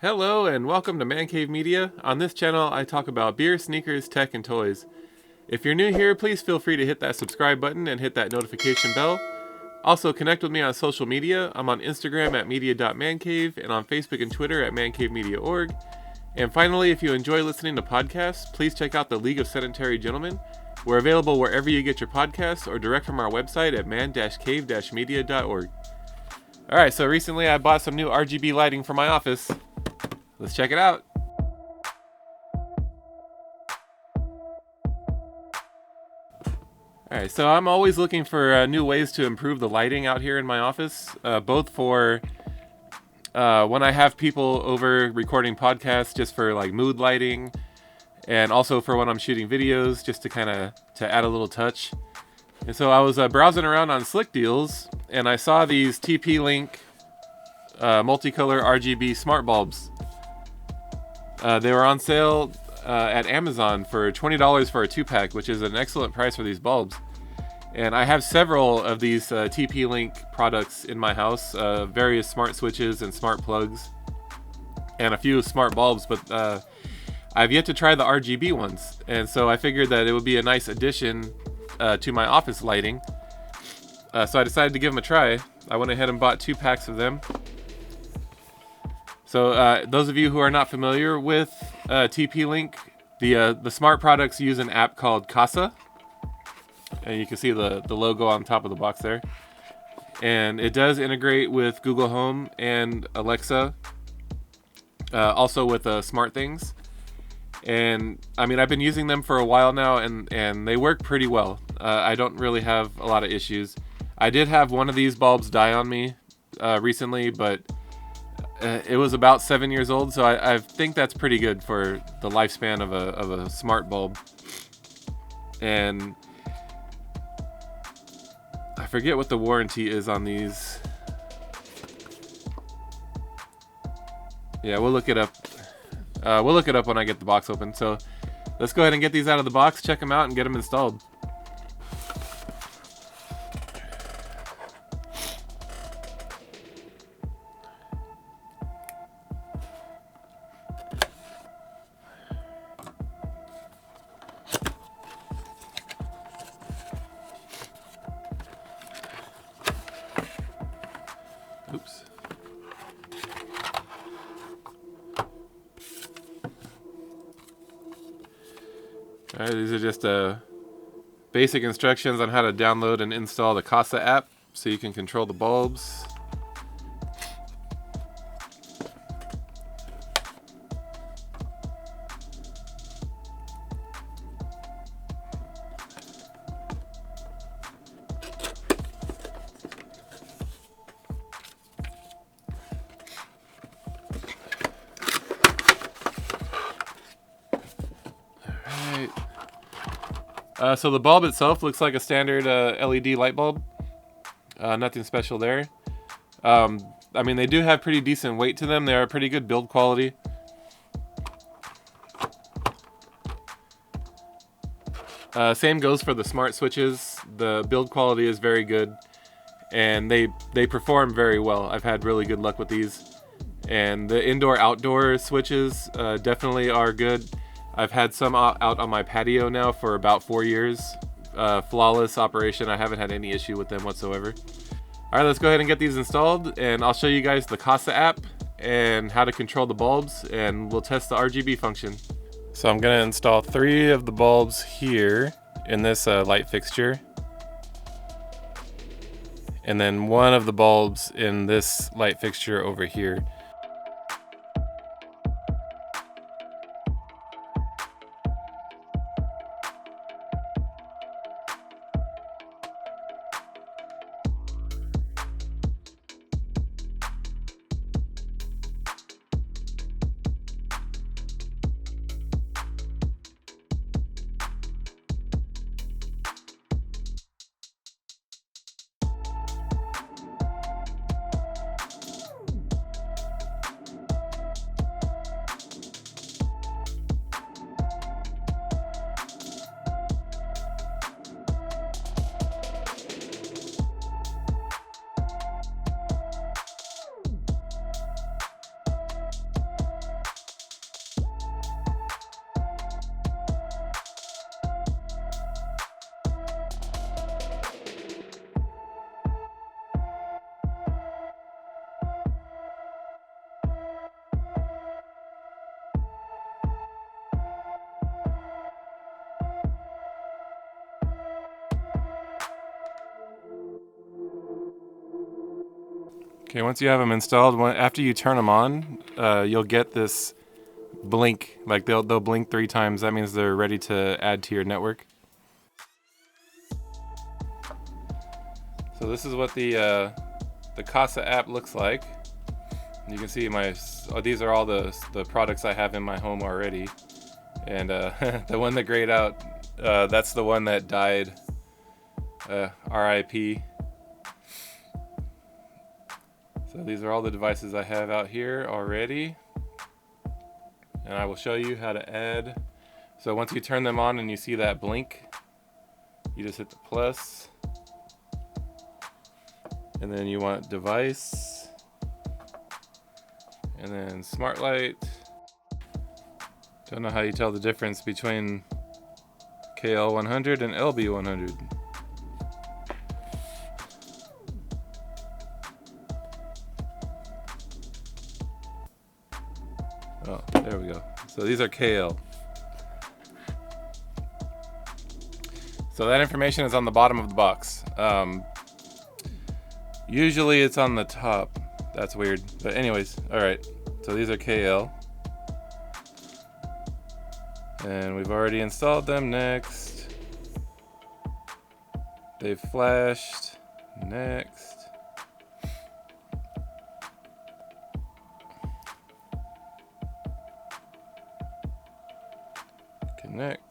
Hello and welcome to Man Cave Media. On this channel, I talk about beer, sneakers, tech, and toys. If you're new here, please feel free to hit that subscribe button and hit that notification bell. Also, connect with me on social media. I'm on Instagram at media.mancave and on Facebook and Twitter at mancavemediaorg. And finally, if you enjoy listening to podcasts, please check out the League of Sedentary Gentlemen. We're available wherever you get your podcasts or direct from our website at man-cave-media.org. Alright, so recently I bought some new RGB lighting for my office. Let's check it out. Alright, so I'm always looking for new ways to improve the lighting out here in my office, both for when I have people over recording podcasts, just for like mood lighting, and also for when I'm shooting videos, just to to add a little touch. And so I was browsing around on Slick Deals, and I saw these TP-Link multicolor RGB smart bulbs. They were on sale at Amazon for $20 for a 2-pack, which is an excellent price for these bulbs. And I have several of these TP-Link products in my house, various smart switches and smart plugs, and a few smart bulbs, but I've yet to try the RGB ones. And so I figured that it would be a nice addition to my office lighting. So I decided to give them a try. I went ahead and bought 2 packs of them. So those of you who are not familiar with TP-Link, the smart products use an app called Kasa. And you can see the logo on top of the box there. And it does integrate with Google Home and Alexa, also with SmartThings. And I mean, I've been using them for a while now, and they work pretty well. I don't really have a lot of issues. I did have one of these bulbs die on me recently, but it was about 7 years old, so I think that's pretty good for the lifespan of a smart bulb. And I forget what the warranty is on these. Yeah, we'll look it up. We'll look it up when I get the box open. So let's go ahead and get these out of the box, check them out, and get them installed. Oops. Alright, these are just basic instructions on how to download and install the Kasa app so you can control the bulbs. So the bulb itself looks like a standard LED light bulb. Nothing special there. I mean, they do have pretty decent weight to them. They are pretty good build quality. Same goes for the smart switches. The build quality is very good, and they perform very well. I've had really good luck with these. And the indoor-outdoor switches definitely are good. I've had some out on my patio now for about 4 years. Flawless operation. I haven't had any issue with them whatsoever. Alright, let's go ahead and get these installed, and I'll show you guys the Kasa app and how to control the bulbs, and we'll test the RGB function. So I'm going to install 3 of the bulbs here in this light fixture, and then 1 of the bulbs in this light fixture over here. Okay, once you have them installed, after you turn them on, you'll get this blink. Like they'll blink 3 times. That means they're ready to add to your network. So this is what the Kasa app looks like. You can see these are all the products I have in my home already. And the one that grayed out, that's the one that died. RIP. So these are all the devices I have out here already. And I will show you how to add. So once you turn them on and you see that blink, you just hit the plus. And then you want device. And then smart light. Don't know how you tell the difference between KL100 and LB100. Oh, there we go. So these are KL. So that information is on the bottom of the box. Usually it's on the top. That's weird. But anyways, alright. So these are KL. And we've already installed them. Next. They've flashed. Next. Connect.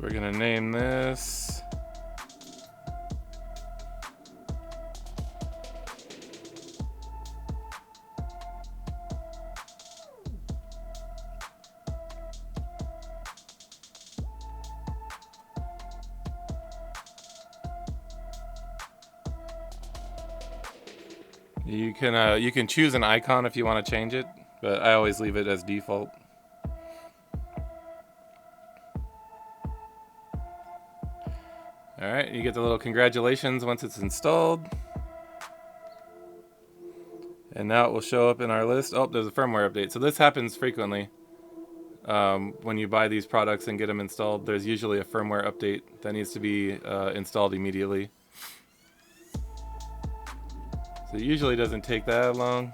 We're gonna name this you can choose an icon if you want to change it, but I always leave it as default. Alright, you get the little congratulations once it's installed. And now it will show up in our list. Oh, there's a firmware update. So this happens frequently. When you buy these products and get them installed, there's usually a firmware update that needs to be installed immediately. So it usually doesn't take that long.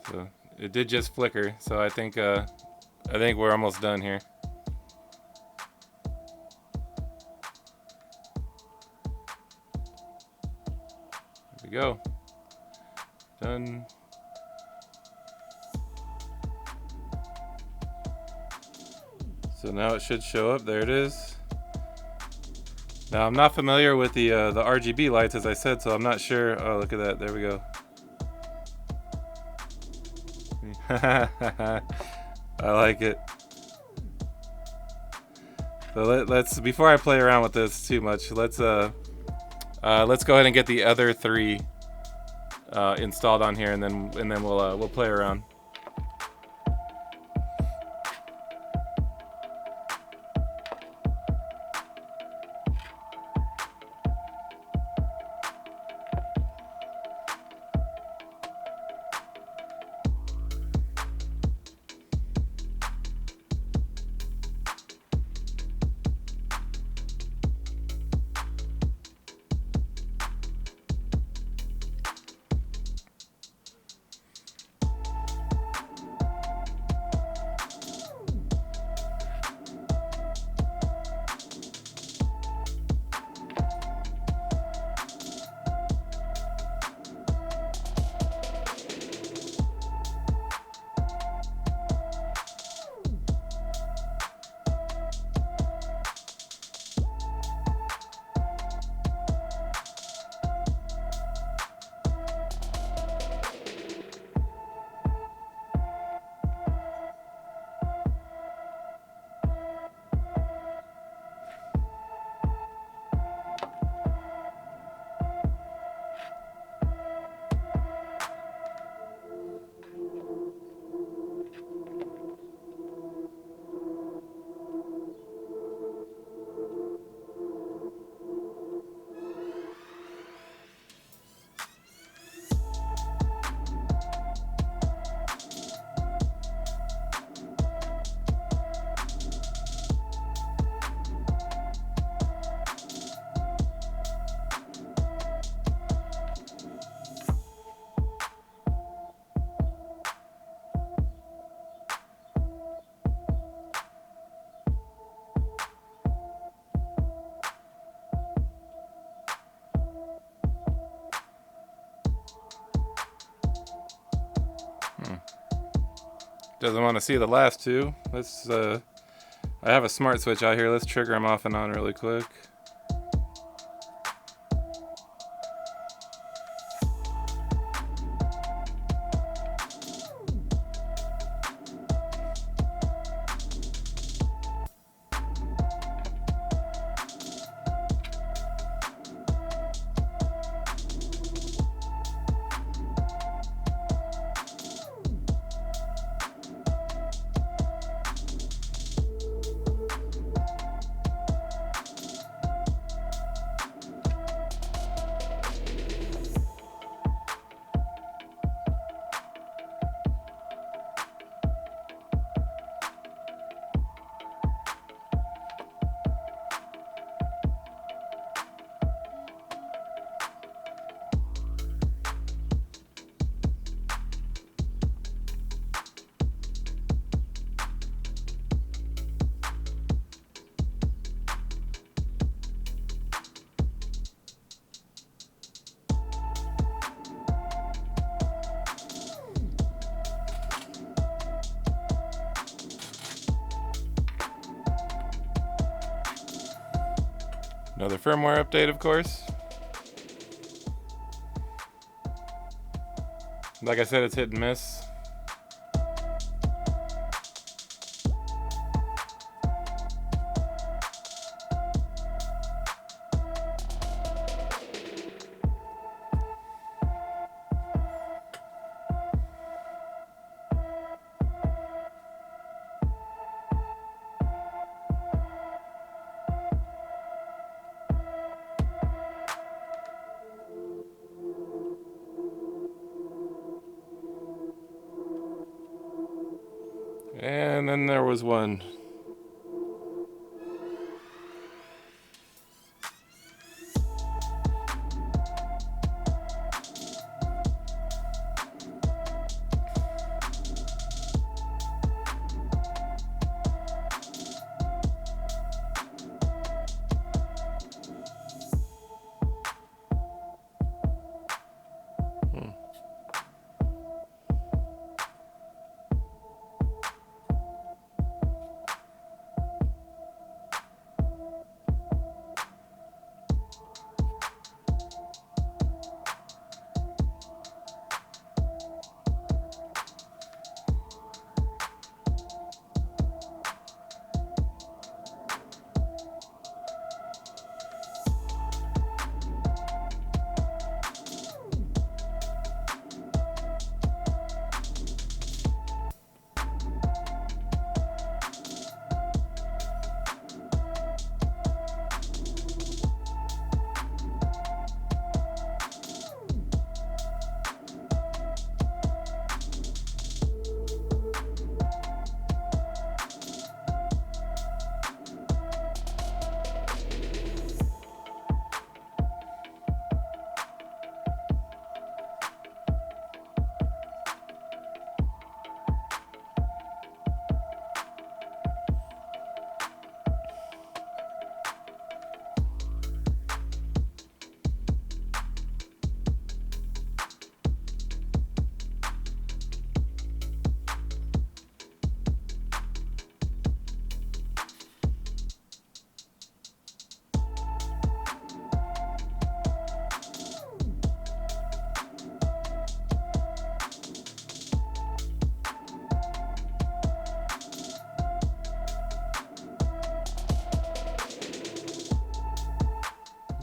So it did just flicker, so I think we're almost done here. There we go. Done. So now it should show up. There it is. Now I'm not familiar with the RGB lights, as I said, so I'm not sure. Oh, look at that. There we go. I like it. So let's before I play around with this too much, let's go ahead and get the other 3 installed on here, and then we'll play around. Doesn't want to see the last two. Let's, I have a smart switch out here. Let's trigger them off and on really quick. Another firmware update, of course. Like I said, it's hit and miss. And then there was one.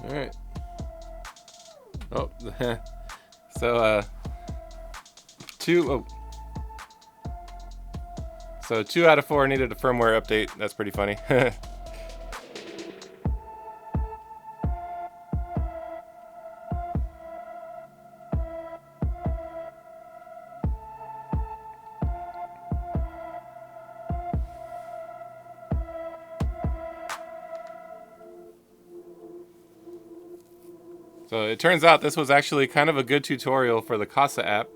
Alright. Oh, so, So 2 out of 4 needed a firmware update. That's pretty funny. So it turns out this was actually kind of a good tutorial for the Kasa app.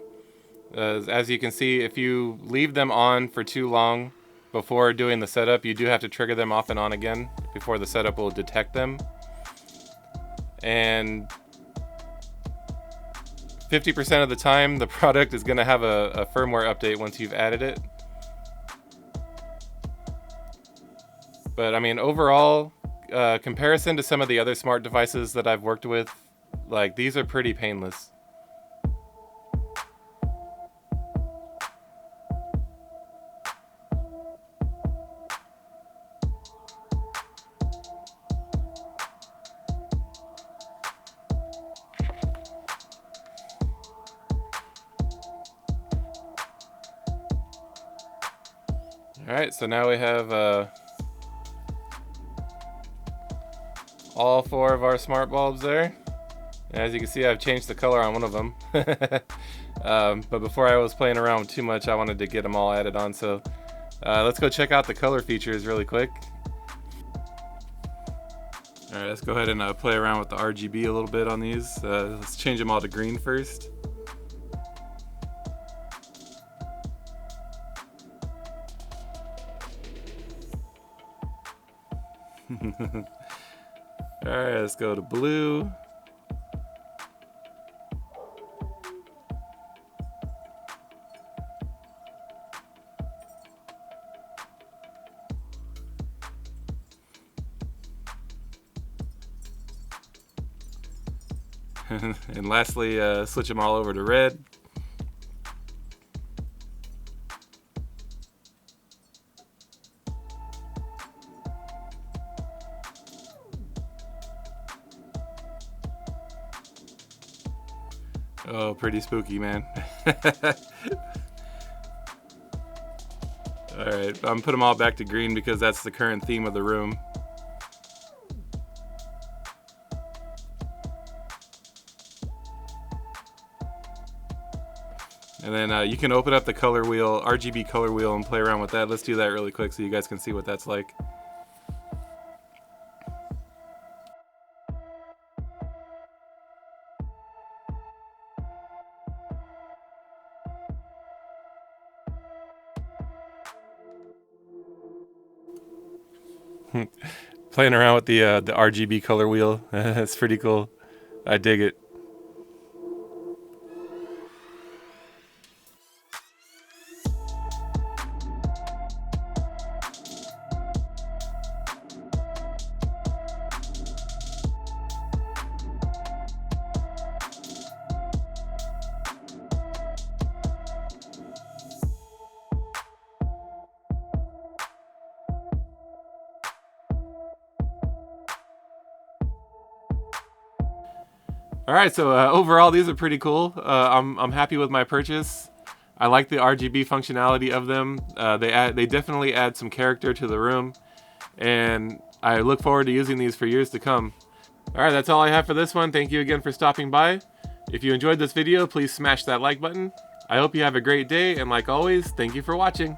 As you can see, if you leave them on for too long before doing the setup, you do have to trigger them off and on again before the setup will detect them. And 50% of the time, the product is going to have a firmware update once you've added it. But I mean, overall, comparison to some of the other smart devices that I've worked with, like these are pretty painless. Alright, so now we have all 4 of our smart bulbs there. And as you can see, I've changed the color on one of them. But before I was playing around too much, I wanted to get them all added on. So let's go check out the color features really quick. Alright, let's go ahead and play around with the RGB a little bit on these. Let's change them all to green first. Alright, let's go to blue. And lastly, switch them all over to red. Oh, pretty spooky, man. Alright, I'm putting them all back to green because that's the current theme of the room. And then you can open up the color wheel, RGB color wheel, and play around with that. Let's do that really quick so you guys can see what that's like. Playing around with the RGB color wheel. That's pretty cool. I dig it. Alright, so overall these are pretty cool. I'm happy with my purchase. I like the RGB functionality of them. They definitely add some character to the room, and I look forward to using these for years to come. Alright, that's all I have for this one. Thank you again for stopping by. If you enjoyed this video, please smash that like button. I hope you have a great day, and like always, thank you for watching.